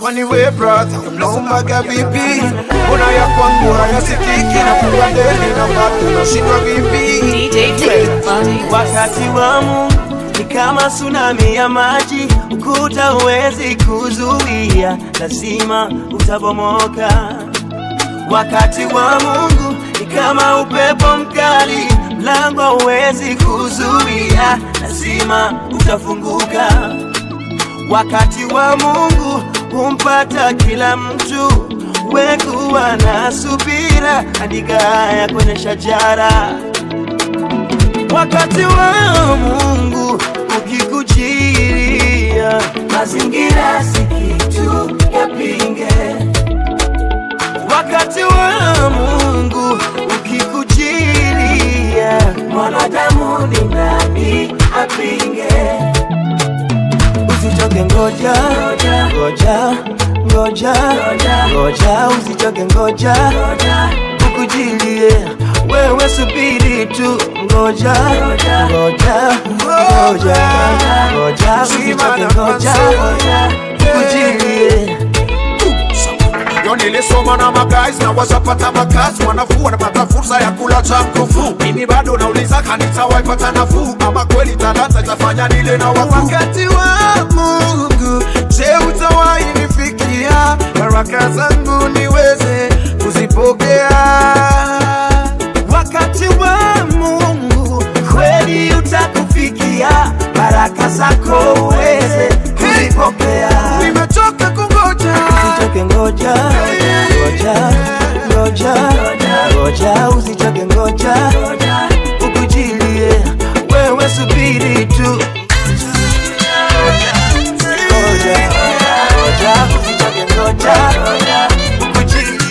Kwani we brother, unaombaga vipi? Mbona ya kwangu hayasikiki na kukandeli na bado unashindwa vipi? Wakati wa Mungu ni kama tsunami ya maji, ukuta huwezi kuzuia, lazima utabomoka. Wakati wa Mungu ni kama upepo mkali, mlango huwezi kuzuia, lazima utafunguka. Wakati wa Mungu humpata kila mtu, wekuwa na subira, andika haya kwenye shajara. Wakati wa Mungu ukikujiria, mazingira si kitu yapinge. Wakati wa Mungu ukikujiria, mwanadamu ni nani apinge? Usichoke ngoja, ngoja, ngoja, ngoja, usichoke ngoja, ukujilie, wewe subiri tu, ngoja, ngoja, ngoja, ngoja, usichoke ngoja, ukujilie. Yo nilisoma na magazi na wazapata makazi, wanafu wanapata fursa ya kula cha mkufu. Mimi bado nauliza kanisa waipata nafuu, ama kweli talanta itafanya nile na wakuu. Wakati wa Mungu, je utawahi nifikia, baraka zangu niweze kuzipokea? Wakati wa Mungu kweli utakufikia, baraka zako uweze kuzipokea. Nimechoka kungoja, usichoke ngoja, ngoja, ngoja, ngoja, usichoke ngoja, ukujilie, wewe subiri tu, ngoja, ngoja, usichoke ngoja, ukujilie.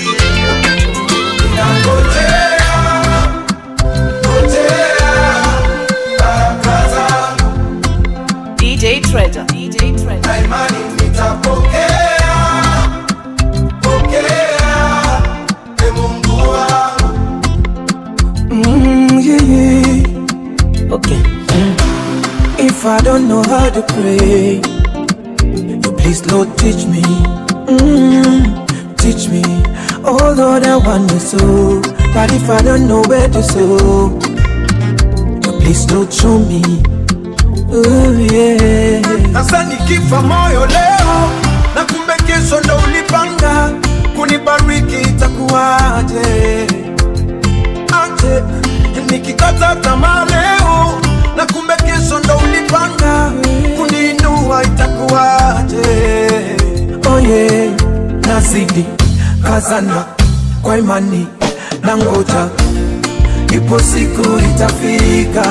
DJ Treasure, DJ Treasure. Na imani nitapokea, pokea, Mungu wangu. Yeah. Okay. If I don't know how to pray, you please Lord teach me. Teach me. Oh Lord, I want to sow, but if I don't know where to sow, you please Lord show me. Oh yeah. Sasa nikifa moyo leo, na kumbe kesho ndo ulipanga kunibariki, itakuwaje? Aje nikikata tamaa leo, na kumbe kesho ndo ulipanga kuniinua, itakuwaje? Oh yeah. Nazidi kazana kwa imani na ngoja, ipo siku itafika.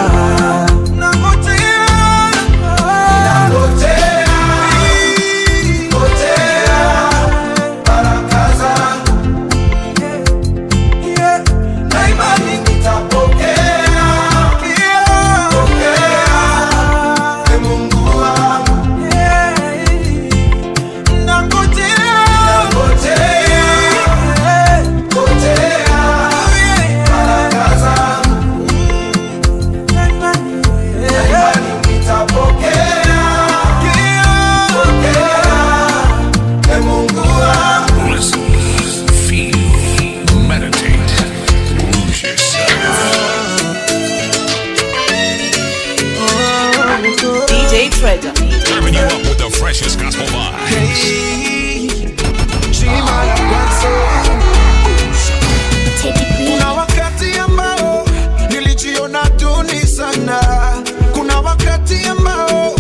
Serving you up with the freshest gospel vibes. Kuna wakati ambao nilijiona duni sana, kuna wakati ambao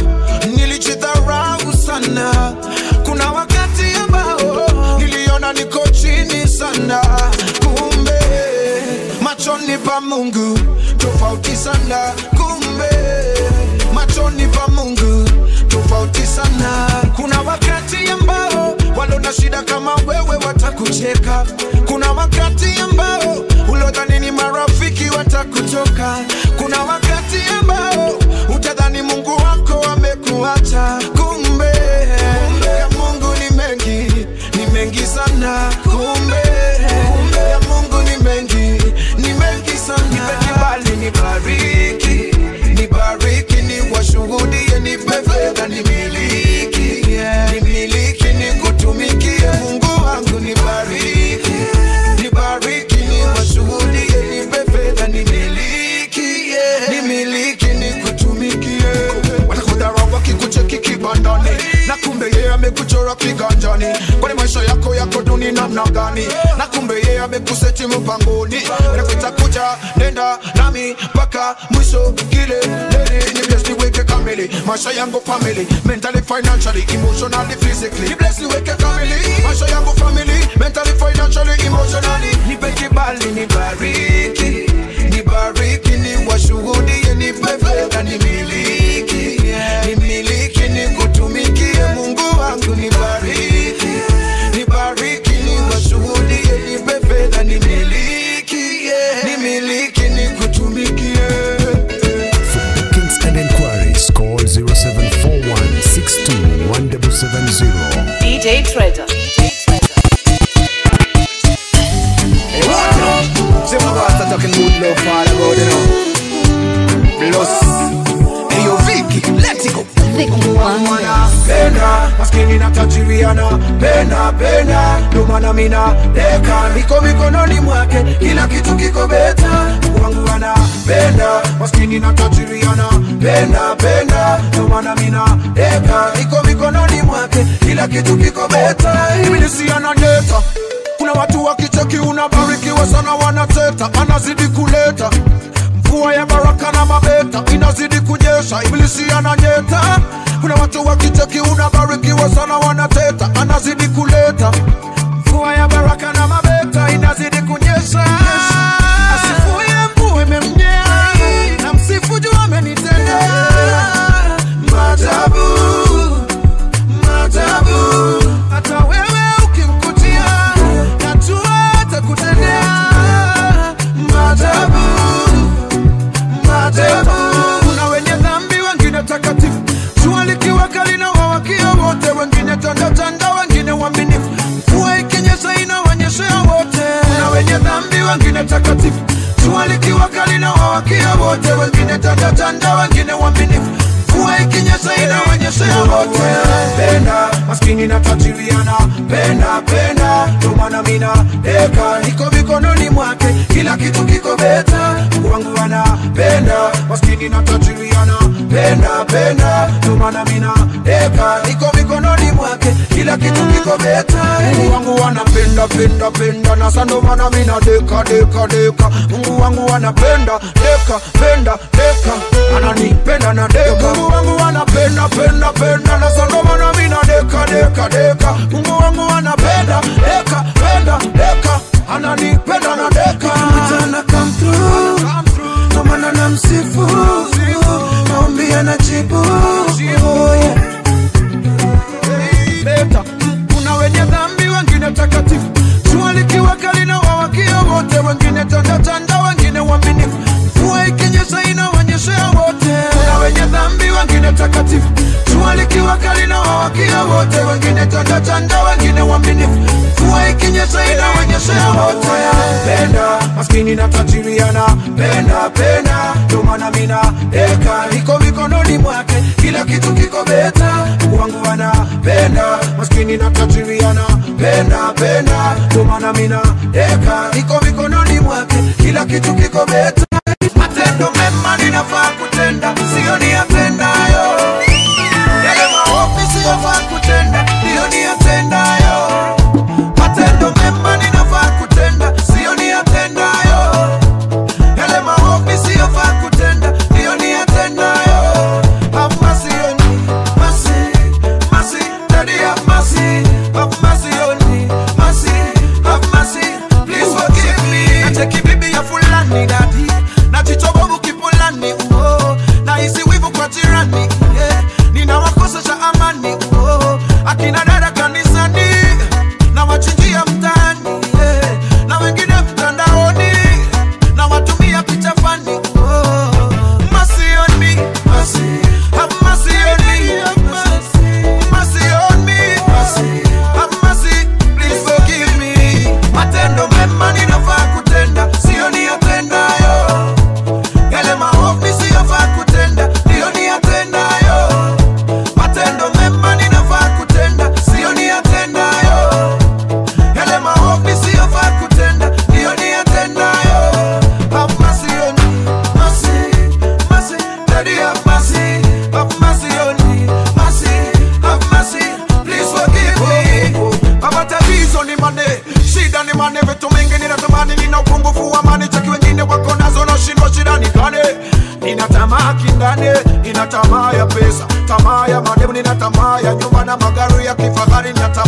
nilijidharau sana, kuna wakati ambao niliona niko chini sana. Kumbe machoni pa Mungu tofauti sana, kumbe machoni pa Mungu tofauti sana. Kuna wakati ambao walona shida kama wewe watakucheka, kuna wakati ambao ulodhani ni marafiki watakutoka, kuna wakati ambao utadhani Mungu wako amekuacha. Kumbe ya Mungu ni mengi sana, kumbe ya Mungu ni mengi sana. Nipe kibali nibariki, nibariki, niwashuhudie, nipe fedha nimiliki, kiganjani. Kwani maisha yako duni namna gani? Na kumbe yeye amekuseti mpangoni. Nakuita kuja nenda nami mpaka mwisho kileleni. Ni bless niweke kamili maisha yangu family, mentally, financially, emotionally, physically. Ni bless niweke kamili maisha yangu family, mentally, financially, emotionally. Nipe kibali nibariki, nibariki ni washuhudie, nipe fedha nimiliki, nimiliki nikutumikie Mungu wangu. Nibariki, nibariki ni washuhudie, nipe fedha nimiliki, nimiliki nikutumikie. Bookings and inquiries call 0741621770. DJ Treasure. Say my boss are talking good love for the road, you know. Plus, hey yo Vicky, let's go. Penda, maskini na tajiriana. Penda, penda, ndo maana mina deka. Niko mikononi mwake, kila kitu kiko beta. Wangu anapenda, maskini na tajiriana. Penda, penda, ndo maana mina deka. Niko mikononi mwake, kila kitu kiko beta. Ibilisi ananeta. Kuna watu wakicheki unabarikiwa sana wanateta. Anazidi kuleta mvua ya baraka na mabeta, inazidi kunyesha, ibilisi ananyeta. Kuna watu wakicheki unabarikiwa sana wanateta. Anazidi kuleta mvua ya baraka na mabeta, inazidi kunyesha. Asifuye mvua imemnyea, na msifu juu amenitendea maajabu, maajabu. Hata wewe ukimkutia najua atakutendea maajabu, maajabu. Kuna wenye dhambi wengine takatifu, jua likiwaka linawawakia wote. Wengine tanda, wengine waaminifu, mvua ikinyesha inawanyeshea wote. Kuna wenye dhambi wengine takatifu, jua likiwaka linawawakia wote. Wengine tanda, wengine waaminifu, mvua ikinyesha inawanyeshea wote. Penda, maskini na tajiriana. Penda, penda, ndo maana mina deka. Niko mikononi mwake, kila kitu kiko beta. Wangu anapenda, maskini na tajiriana. Penda, penda, ndo maana mina deka. Niko mikononi mwake, kila kitu kiko beta. Mungu wangu anapenda, penda, penda, na sando maana mina deka, deka, deka. Mungu wangu anapenda, deka, penda, deka. Ananipenda na deka. Mungu wangu anapenda, penda, penda, na sando maana mina deka, deka, deka. Mungu wangu anapenda, deka, penda, deka. Ananipenda na deka. Mtana come through, no maana namsifu, maombi anajibu. Oh yeah. Beta, kuna wenye dhambi wengine takatifu, jua likiwaka linawawakia wote. Wengine tanda, wengine waaminifu, mvua ikinyesha inawanyeshea wote. Kuna wenye dhambi wengine takatifu, jua likiwaka linawawakia wote. Wengine tanda, wengine waaminifu, mvua ikinyesha inawanyeshea wote. Penda, maskini na tajiriana. Penda, penda, ndo maana mina deka. Niko mikononi mwake, kila kitu kiko beta. Wangu anapenda, maskini na tajiriana. Penda, penda, ndo maana mina deka. Niko mikononi mwake, kila kitu kiko beta. Matendo mema ninafaa kutenda, sio niyatendayo. Yale maovu siyafaa kutenda, ndio niyatendayo. Matendo mema ninafaa kutenda, sio niyatendayo. Yale maovu siyafaa kutenda, ndio niyatendayo. Have mercy on me, mercy, mercy, Daddy have mercy. Have mercy on me, mercy, have mercy, please forgive me. Nacheki bibi ya fulani daddy, nachichobobu kipulani, oh.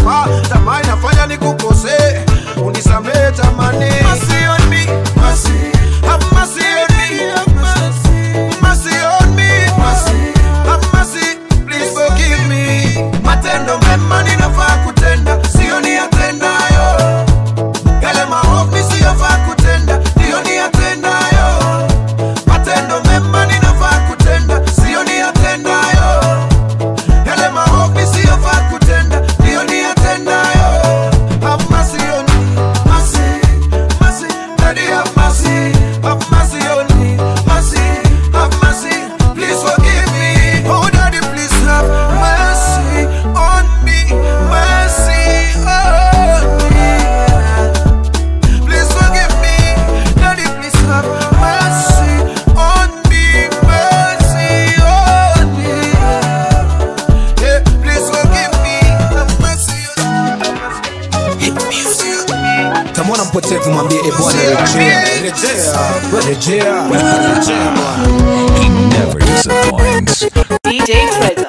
tamaa, tamaa inafanya nikukose, unisamehe tamani. Mercy on me, mercy, have mercy on me, mercy on me, mercy, have mercy, please forgive me. Matendo mema ninafaa kutenda, sio niyatendayo. Yale maovu nisiyofaa kutenda, ndio niyatendayo. Matendo mema ninafaa kutenda, sio niyatendayo. Yale maovu nisiyofaa kutenda, ndio niyatendayo. Have mercy on me, mercy, mercy, Daddy have mercy, have mercy on me, mercy, have mercy, please forgive me. Oh Daddy, please have mercy on me, mercy on me. Please forgive me, Daddy, please have mercy on me, mercy on me. Yeah, please forgive me, have mercy on me. Tamona mpotevu mwambie Bwana rejea, rejea. He never disappoints. DJ Treasure.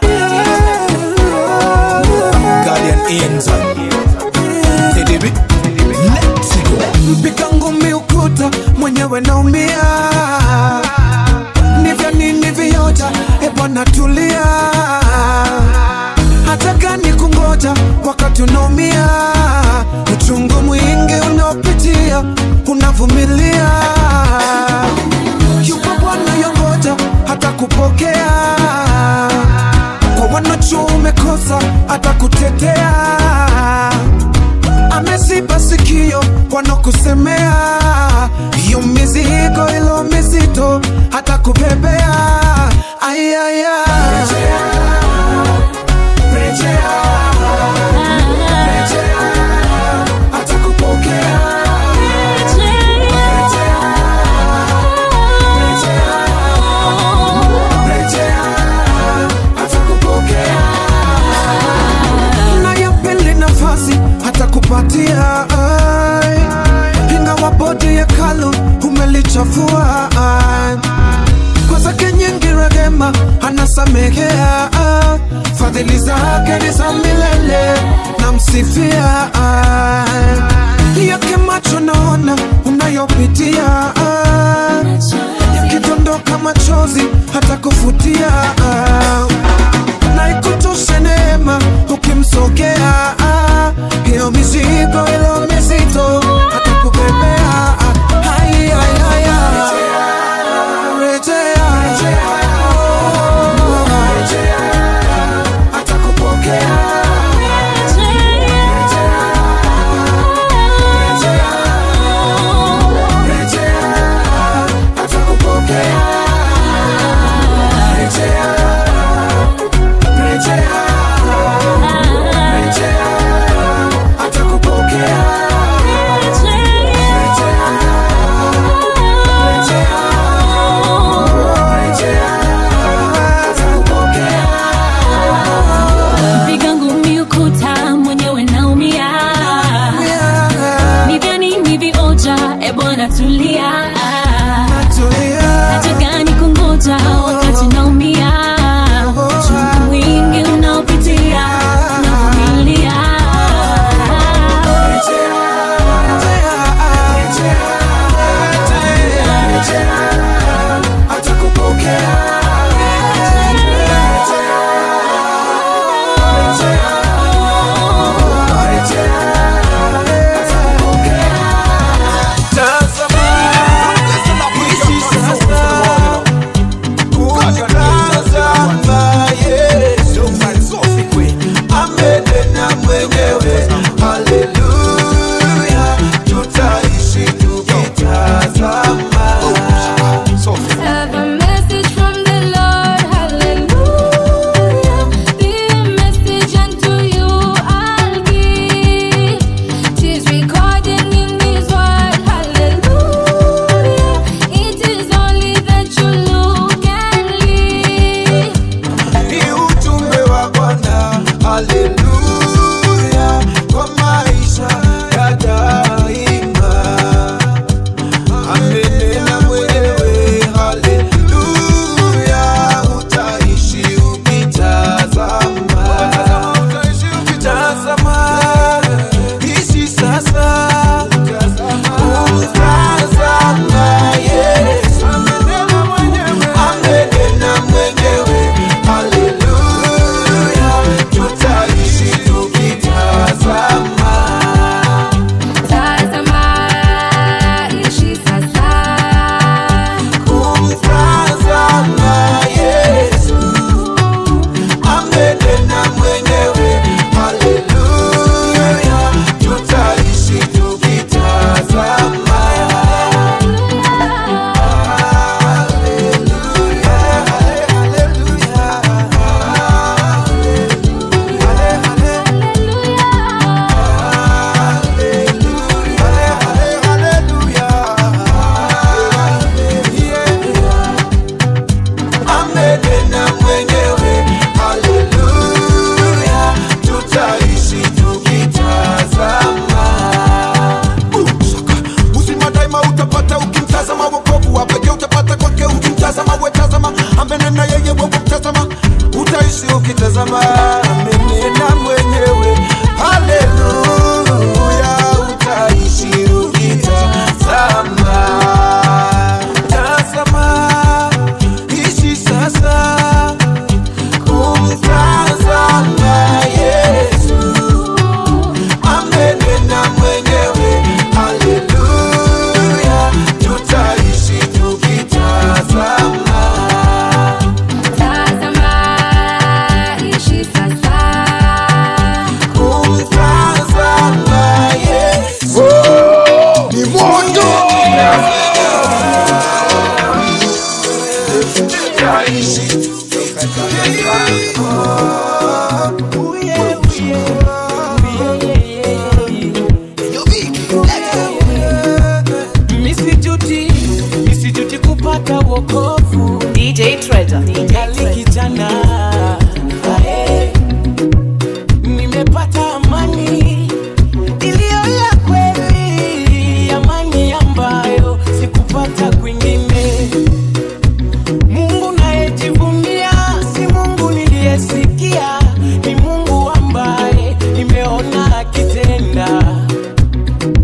Guardian angel. TDB. Let's go. Mpika ngumi ukuta mwenyewe naumia. Nivya nini vyoja Bwana tulia. Hata gani kungoja wakati unaumia. Uchungu mwingi unaopitia unavumilia. Yupo Bwana yongoja hata kupokea. Kwa wanacho umekosa hata kutetea. Ameziba sikio wanakusemea. Hiyo mizigo ilo mizito hata kubebea. Ayaya rejea, rejea, rejea, hata kupokea. Hata kupatia ingawa bodi ya kalu umelichafua. Kwa zake nyingi rehema anasamehea. Fadhili zake ni za milele namsifia. Yake macho naona unayopitia. Yakidondoka machozi hata kufutia. Na ikutoshe neema ukimsogea. Hiyo mizigo ilo mizito hata kubebea. Hai hai hai rejea, rejea, hata kupokea.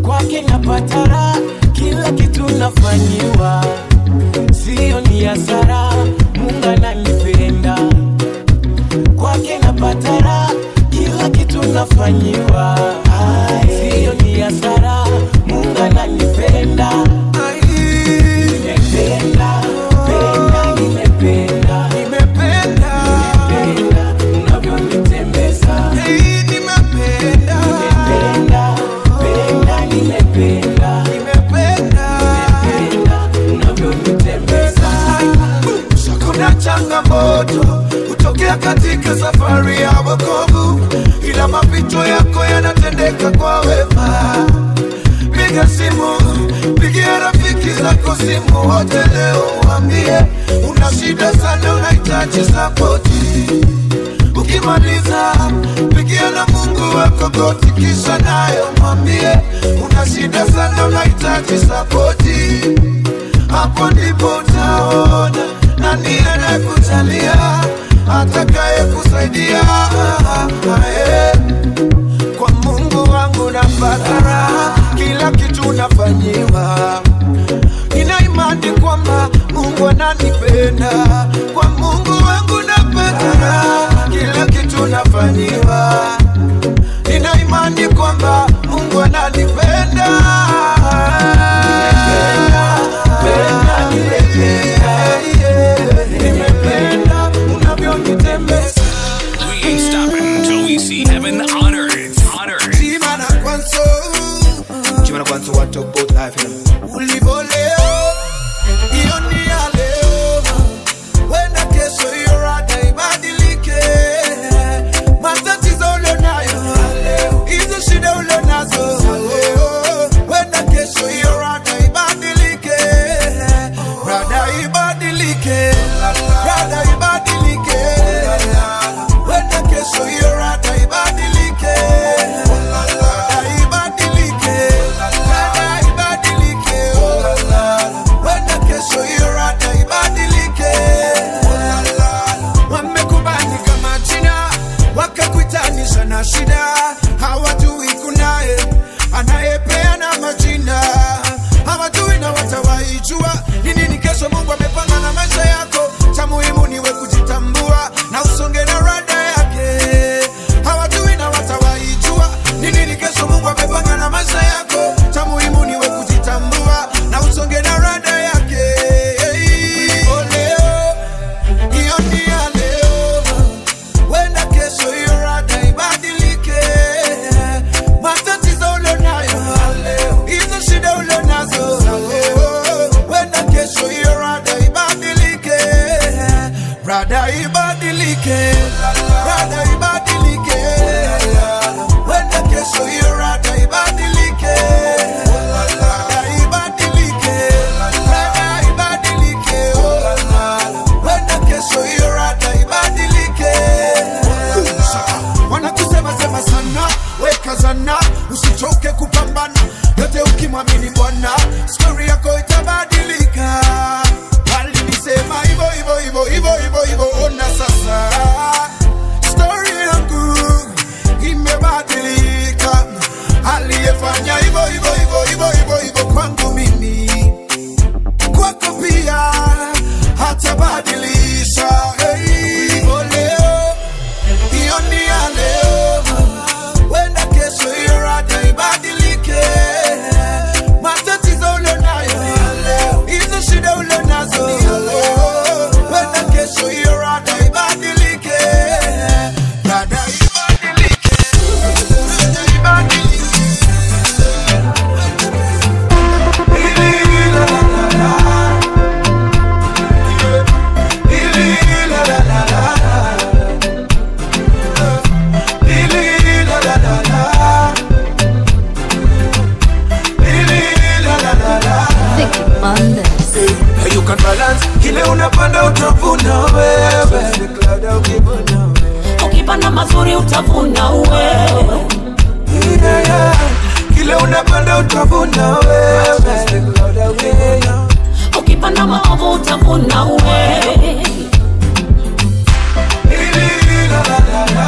kwake napata raha, kila kitu nafanyiwa, sio ni hasara, Mungu ananipenda. Kwake napata raha, kila kitu nafanyiwa, sio ni hasara, Mungu ananipenda. Nimependa, penda, nimependa, nimependa, nimependa unavyonitembeza. Nimependa, nimependa, penda, nimependa, nimependa, nimependa unavyonitembeza. Kuna changamoto kutokea katika safari ya wokovu, ila mapito yako yanatendeka kwa wema. Piga simu, pigia rafiki zako simu wote leo, waambie una shida sana, unahitaji sapoti. Ukimaliza pigia na Mungu wako goti, kisha nayo mwambie una shida sana, unahitaji sapoti. Hapo ndipo utaona nani anayekujalia, atakaye kusaidia. Kwa Mungu wangu napata raha, kila kitu nafanyiwa, nina imani kwamba Mungu ananipenda. Kwa Mungu wangu napata raha, kila kitu nafanyiwa, nina imani kwamba Mungu ananipenda. Nimependa, nimependa unavyonitembeza. We ain't stopping until we see heaven on earth. On earth. Chimana kwanzo want to both life, you know. Ulivo leo, iyo ni ya leo. Wenda kesho hiyo rada ibadilike. Matatizo ulionayo leo, hizo shida ulionazo leo. Wenda kesho hiyo rada ibadilike. Rada ibadilike. Rada ibadilike. Wenda kesho hiyo rada ibadilike. Rada ibadilike. Rada ibadilike. Wenda kesho hiyo rada ibadilike. Wamekubali kama jina, wakakuitanisha na shida, hawajui kunaye anayepeana majina, hawajui na watawaijua ni nini kesho Mungu amepanga na maisha yako. Cha muhimu niwe kujitambua na usonge na rada yake. Hawajui na watawaijua ni nini kesho Mungu amepanga na maisha yako. Cha muhimu niwe kujitambua na usonge na rada yake. Leo, hiyo ni ya leo. Wenda kesho hiyo rada ibadilike. Matatizo ulionayo leo, hizo shida ulionazo leo. Wenda kesho hiyo rada ibadilike. Rada ibadilike. Rada ibadilike. Wenda kesho hiyo rada ibadilike. Rada ibadilike. Rada ibadilike. Wenda kesho hiyo rada ibadilike. Wanakusema sema sana, weka zana, usichoke kupambana, yote ukimwamini Bwana, story yako itabadilika. Walinisema hivyo hivyo hivyo hivyo hivyo hivyo, ona sasa story yangu imebadilika. Aliyefanya hivyo hivyo hivyo hivyo hivyo hivyo kwangu mimi, kwako pia hatabadilisha. Leo, hiyo ni ya leo. Wenda kesho hiyo rada ibadilike. Matatizo ulionayo leo, hizo shida ulionazo leo. Wenda kesho hiyo rada ibadilike. Rada ibadilike. Rada ibadilike. La la la la. La la la la. Hey, you can balance, kile unapanda utavuna wewe. Ukipanda mazuri utavuna wewe. Kile unapanda utavuna wewe. Ukipanda maovu utavuna wewe. La la la la.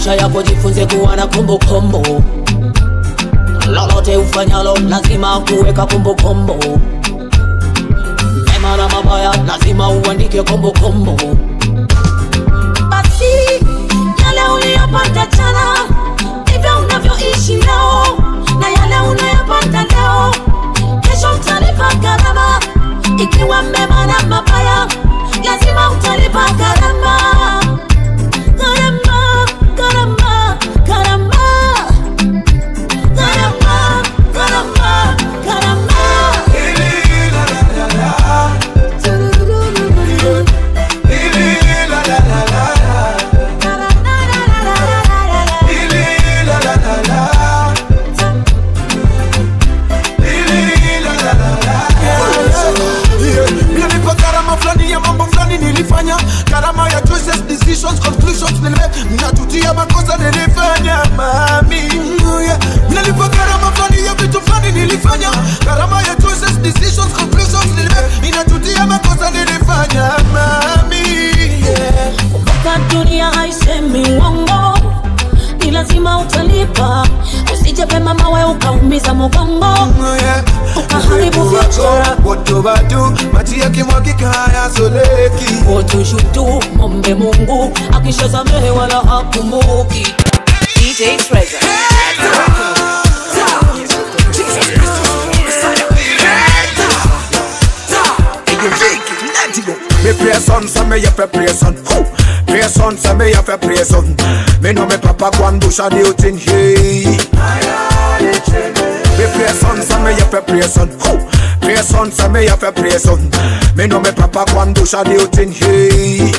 maisha yako jifunze kuwa na kumbukumbu. Lolote ufanyalo lazima kuweka kumbukumbu. Mema na mabaya lazima uandike kumbukumbu. Basi yale uliyopata jana ndivyo unavyoishi leo, na yale unayopata leo kesho utalipa gharama. Ikiwa mema na mabaya lazima utalipa gharama. Gharama, gharama, gharama. Gharama, gharama, gharama. Nilifanya gharama ya choices, decisions, conclusions ninatutia makosa nilifanya mami. Nilipa gharama fulani ya vitu fulani nilifanya. Gharama ya choices, decisions, conclusions ninatutia makosa nilifanya mami. Kumbuka dunia haisemi uongo, ni lazima utalipa. Usije pema mawe ukaumiza mgongo, ukaharibu future. What do I do? Maji yakimwagika hayasoleki. What you should do, mombe Mungu akishasamehe wala hakumbuki. DJ Treasure. Me pray son, so me have a pray son. Pray son, so me have a pray son. Me know me papa go and do shady thing. Hey. Me pray son, so me have a pray son. Pray son, so me have a pray son. Me know me papa go and do shady thing. Hey.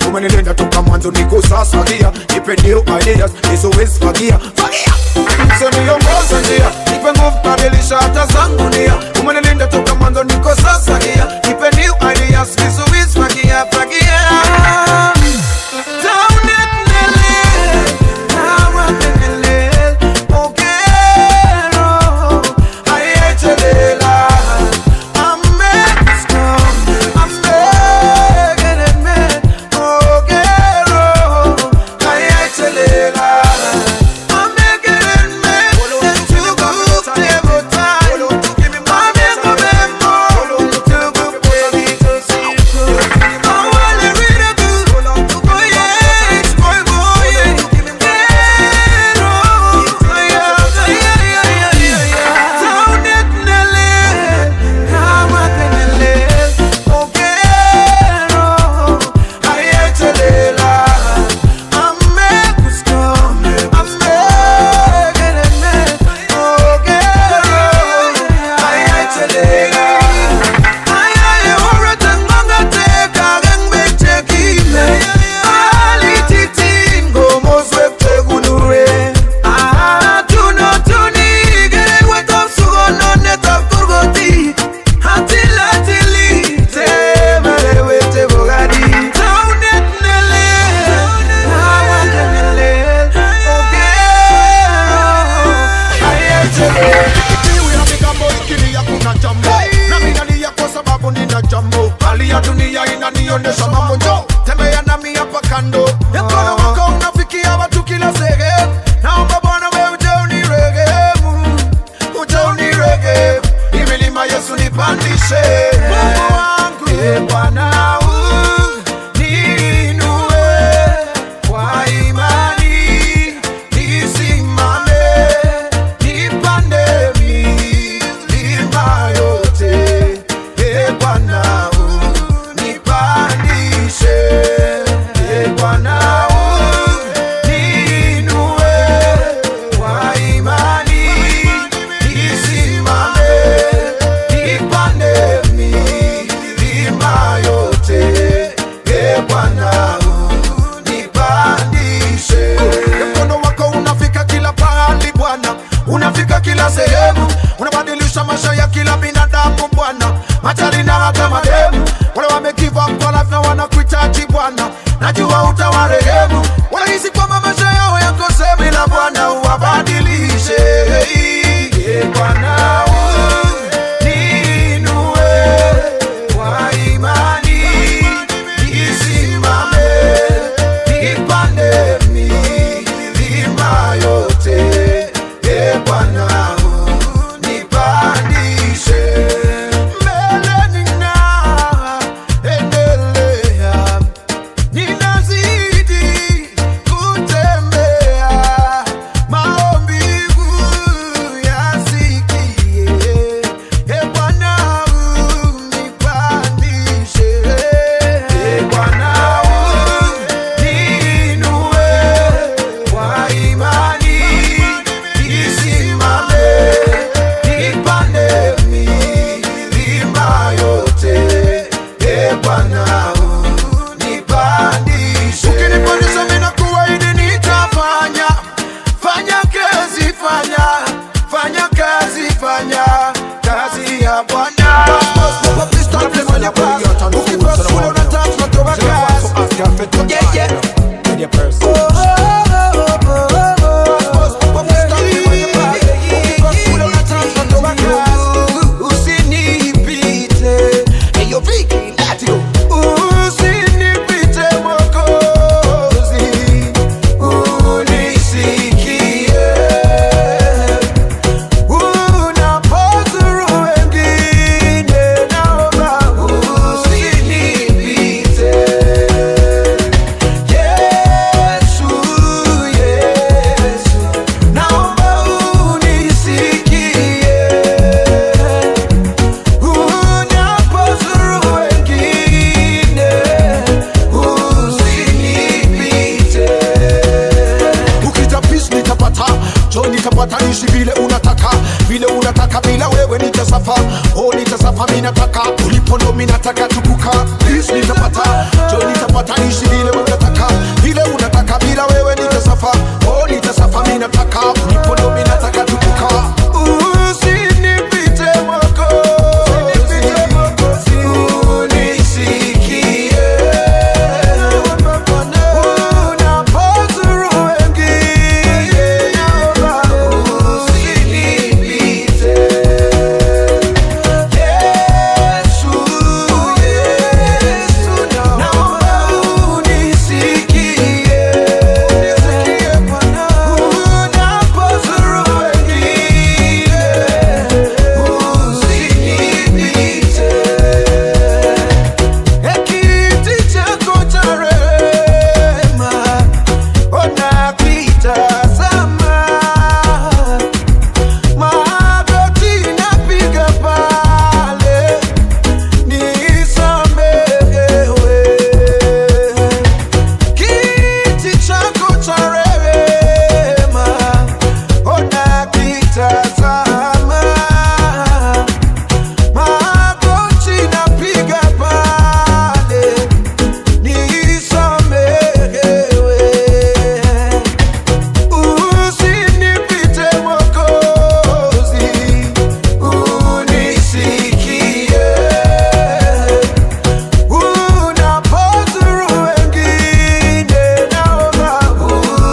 Umenilinda toka mwanzo niko sasa gia. Nipe new ideas, hizo wezi fagia. Fagia! So niongoza njia. Nipe nguvu badilisha hata zangu nia. Umenilinda toka mwanzo niko sasa gia. Nipe new ideas, hizo wezi fagia. Fagia! Nionyesha mambo njoo, tembea nami hapa kando. Mkono wako unafikia watu kila sehemu. Naomba Bwana wewe uje unirehemu, uje unirehemu. Hii milima Yesu nipandishe. Mungu wangu, Bwana niinue kwa imani, kila sehemu, unabadilisha maisha ya kila binadamu Bwana. Machali na hata mademu wale wame give up kwa life na wanakuhitaji Bwana, najua utawarehemu. Wanahisi kwamba maisha yao yako sehemu, ila Bwana uwabadilishe. Bwana niinue kwa imani, nisimame nipande milima yote. Bwana nipandishe mbele, ninaendelea, ninazidi kutembea, maombi yasikie. Bwana nipandishe, Bwana niinue kwa imani, nisimame nipande milima yote. Bwana nipandishe. Ukinipandisha mimi nakuahidi nitafanya, fanya kazi, fanya kazi, fanya kazi ya Bwana. Ukipost kule unataka kutoka kazi. Yeah, yeah. Usinipite, eyo Vicky, let's go. Usinipite Mwokozi, unisikie. Unapozuru wengine, naomba usinipite. Yesu, Yesu, naomba unisikie. Unapozuru wengine, usinipite. Ukita peace nitapata, joy nitapata, nishi vile unataka bila wewe nitasafa. Oh nitasafa, mimi nataka ulipo ndo mimi nataka tukuka. Peace nitapata, joy nitapata, nishi vile unataka bila wewe nitasafa. Oh nitasafa, mimi nataka ulipo ndo mimi nataka tukuka. Usinipite Mwokozi, unisikie. Unapozuru wengine, naomba usinipite. Yesu, Yesu, naomba unisikie. Unapozuru wengine, usinipite. Kiti chako cha rehema, unakitazama, magoti napiga pale, nisamehewe. Kiti chako cha rehema, unakitazama, magoti napiga pale, nisamehewe. Usinipite Mwokozi, unisikie. Unapozuru wengine, naomba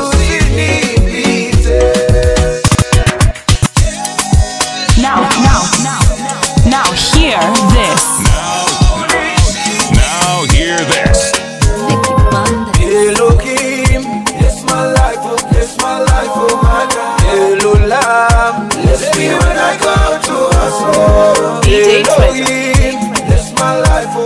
usinipite. Now hear this. Now hear this. Elohim, bless my life, oh my God. Elohim, bless me when I go to a soul. DJ Elohim, bless my life, oh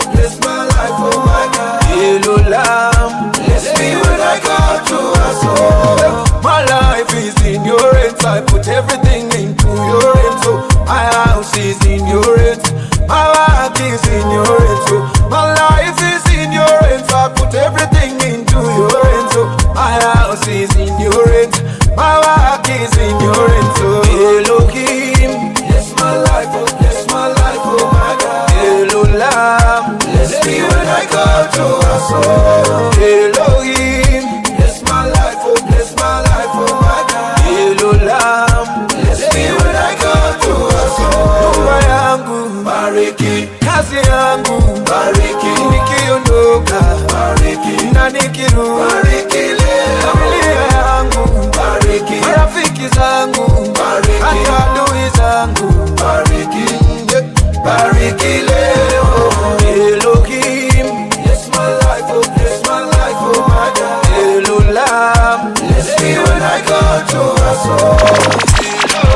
my God. Elohim, bless me when I go to a soul. My life is in your hands, I put everything into your hands. So my house is in your hands, my work is in your hands. So my life is in your hands, I put everything into your hands. So my house is in your hands, my work is in your hands. So Elohim, bless my life, oh my God. Elohim, bless me when I go to a soul. Elohim, bless my life, oh my God. Elohim, bless bariki. Kazi yangu bariki, nikiondoka bariki, na nikirudi bariki leo. Familia yangu bariki, marafiki zangu bariki, hata adui zangu bariki, bariki leo. Elohim, bless my life, oh bless my life, oh my God. Elohim, bless me when I go to a soul.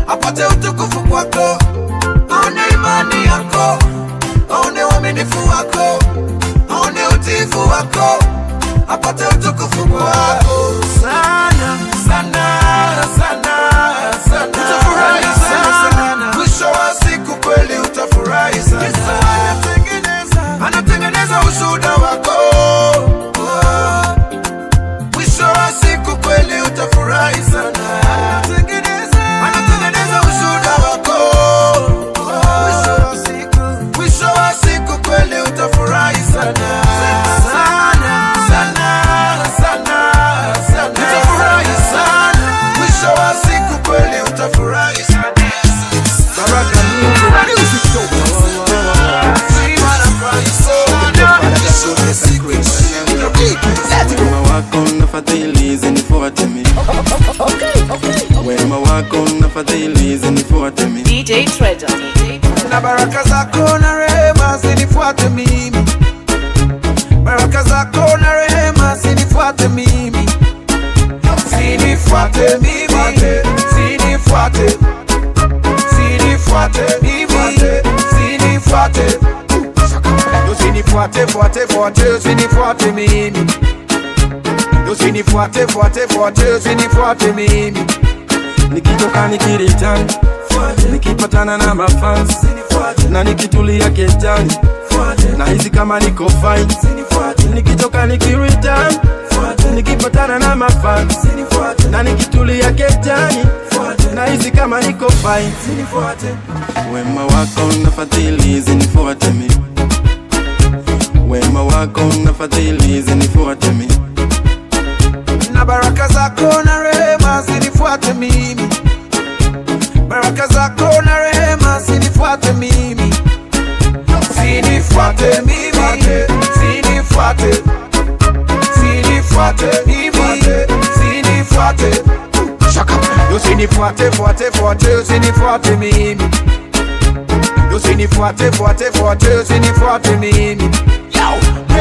apate utukufu kwako, aone imani yako, aone uaminifu wako, aone utiifu wako, apate utukufu kwako. Sana, sana, sana, sana, utafurahi sana, mwisho wa siku kweli utafurahi fadhili zinifuate mimi. DJ Treasure. Na baraka zako na rehema zinifuate mimi. Baraka zako na rehema zinifuate mimi. Zinifuate mimi. Zinifuate. Zinifuate mimi. Zinifuate. Zinifuate, fuate, fuate, zinifuate mimi. Zinifuate, fuate, fuate, zinifuate mimi. Nikitoka nikiritan, nikipatana na mafans, na nikitulia kejani, na hizi kama niko fine. Nikitoka nikiritan, nikipatana na mafans, na nikitulia kejani, na hizi kama niko fine. Wema wako na fadhili zinifuate mimi. Wema wako na fadhili zinifuate mimi. Na baraka zako na rehema zinifuate mimi. Baraka zako na rehema zinifuate mimi. Zinifuate mimi. Zinifuate. Zinifuate mimi. Zinifuate. Shaka. Yo zinifuate, fuate, fuate, zinifuate mimi. Yo zinifuate, fuate, fuate, zinifuate mimi.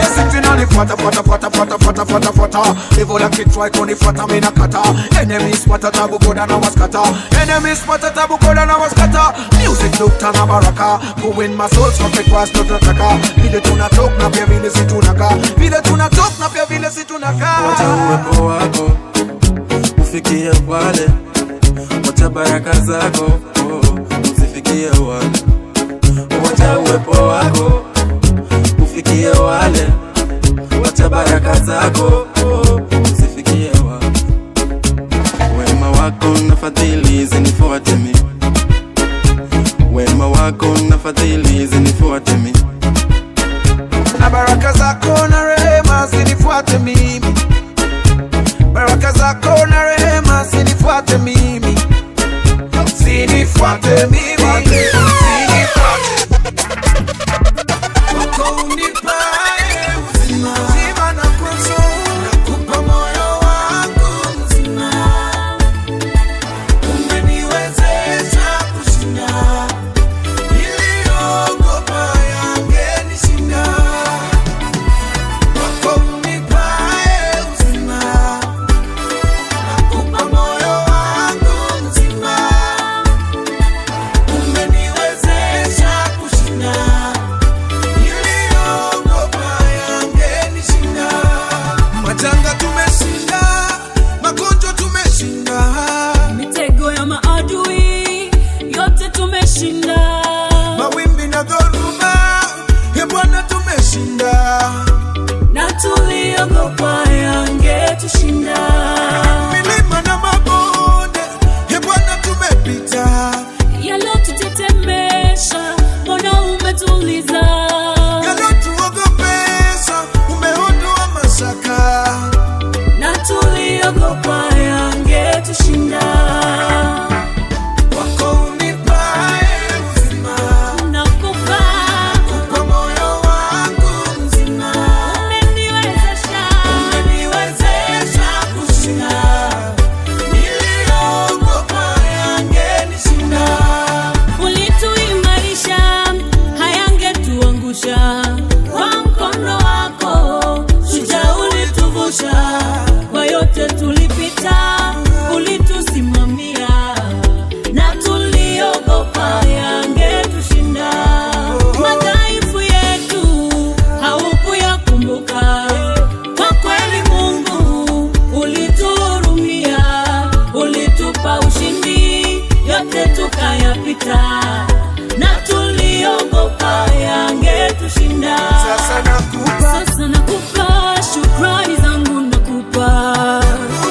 Sitting on the fata, fata, fata, fata, fata, fata, fata. Evil like it try to fata, me na kata. Enemy spot a tabu go down a waskata. Enemy spot a tabu go down a waskata. Music look to na baraka. Go in my soul, so take was not ataka. Vile tuna talk na pia vile si tunaka. Vile tuna talk na pia vile si tunaka. Wacha uwepo wako ufikie wale. Wacha baraka zako usifikie wale. Wacha uwepo wako ufikie wale. Wacha baraka zako usifikie wale. Wema wako na fadhili zinifuate mimi. Wema wako na fadhili zinifuate mimi. Na baraka zako na rehema zinifuate mimi. Baraka zako na rehema zinifuate mimi. Zinifuate mimi. Zinifuate. Wako unipae uzima. Uzima na kwanzo. Nakupa moyo wangu mzima. Umeniwezesha kushinda. Niliogopa yangenishinda. Wako unipae uzima. Nakupa moyo wangu mzima. Umeniwezesha kushinda. Niliogopa yangenishinda. Majanga tumeshinda, magonjwa tumeshinda. Mitego ya maadui yote tumeshinda. Mawimbi na dhoruba, e Bwana tumeshinda. Na tuliogopa yangetushinda. Milima na mabonde, e Bwana tumepita. Yalotutetemesha, Bwana umetuliza. Yalotuogopesha, umeondoa mashaka. Na tuliogopa yangetushinda. Wako unipae uzima. Nakupa Kwa moyo wangu mzima. Umeniwezesha. umeniwezesha kushinda. Niliogopa yangenishinda. Ulituimarisha, hayangetuangusha. Kwa mkono wako, shujaa ulituvusha. Kwa yote tulipita, ulitusimamia. Na tuliogopa yangetushinda. Madhaifu yetu haukuyakumbuka. Kwa kweli Mungu ulituhurumia. Ulitupa ushindi, yote tukayapita. Na tuliogopa yangetushinda. Sasa nakupa Sasa nakupa shukrani zangu, nakupa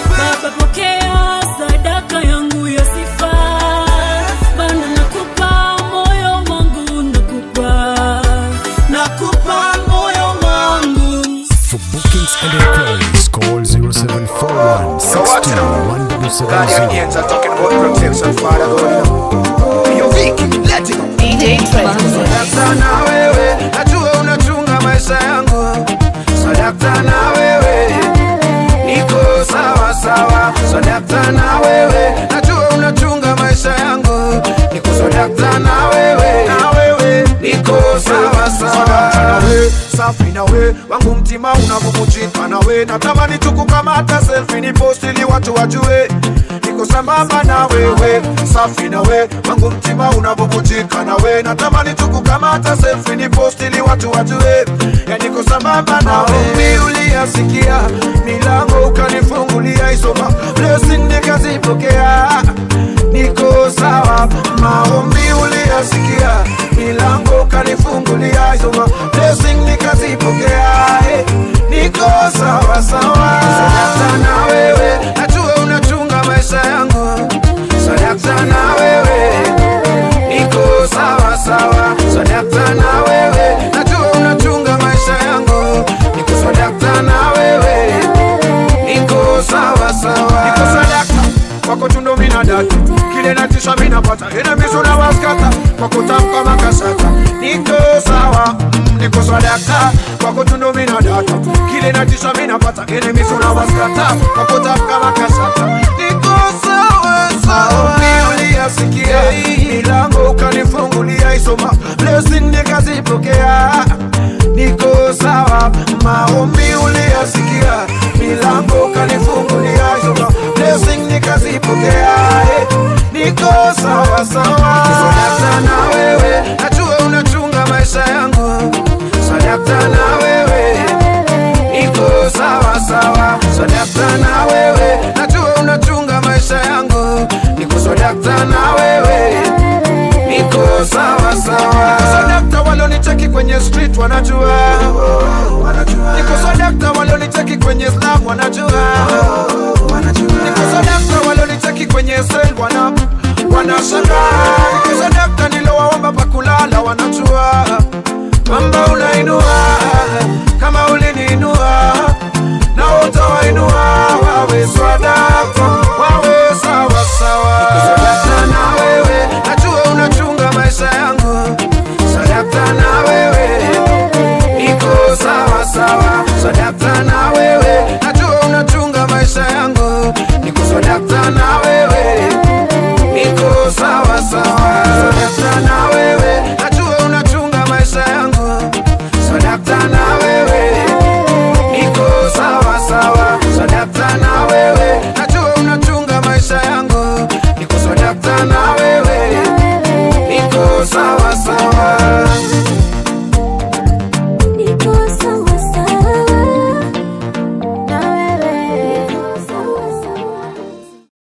Baba, pokea sadaka yangu ya sifa. Bwana, nakupa moyo wangu, nakupa moyo wangu. For bookings and inquiries, call 0741 62 Guardians are talking about protection, Father God. Yo, Vicky, let it go. DJ Treasure. Sadakta na wewe, najua unachunga maisha yangu. Sadakta na wewe, niko sawa sawa. Sadakta na wewe, najua unachunga maisha yangu. safi na we, wangu mtima unavumujika na we. Natamani tukukamata selfie ni post ili watu wajue niko sambamba na wewe, safi na we, wangu mtima unavumujika na we. Natamani tukukamata selfie ni post ili watu wajue ya niko sambamba na we. Uliyasikia milango ukanifungulia, isoma blessing nikazipokea, niko sawa. Maombi uliyasikia milango ukanifungulia, isoma blessing nikazipokea, niko sawa sawa. Sadakta na wewe, najua unachunga maisha yangu. Sadakta na wewe, niko sawa sawa. Sadakta na wewe, najua unachunga maisha yangu. Niko sadakta na wewe, niko sawa sawa. Niko sadakta kwako tundo mina data, kile natisha mina pata, enemies unawaskata kwa kutamka makasata. Niko sawa, niko sadakta kwako tundo mina data, kile natisha mina pata, enemies unawaskata kwa kutamka makasata. Niko sawa sawa. Uliyasikia milango ukanifungulia, isoma blessing nikazipokea, niko sawa. Maombi uliyasikia milango ukanifungulia, isoma blessing nikazipokea, niko sawa sawa. Sadakta na wewe, najua unachunga maisha yangu. Sadakta na wewe, niko sawa sawa. Sadakta na wewe, najua unachunga maisha yangu. Niko sadakta na wewe, niko sawa sawa. Niko sadakta walonicheki kwenye street wanajua, niko sadakta walonicheki kwenye slam wanajua, niko sadakta walonicheki kwenye cell wanashangaa.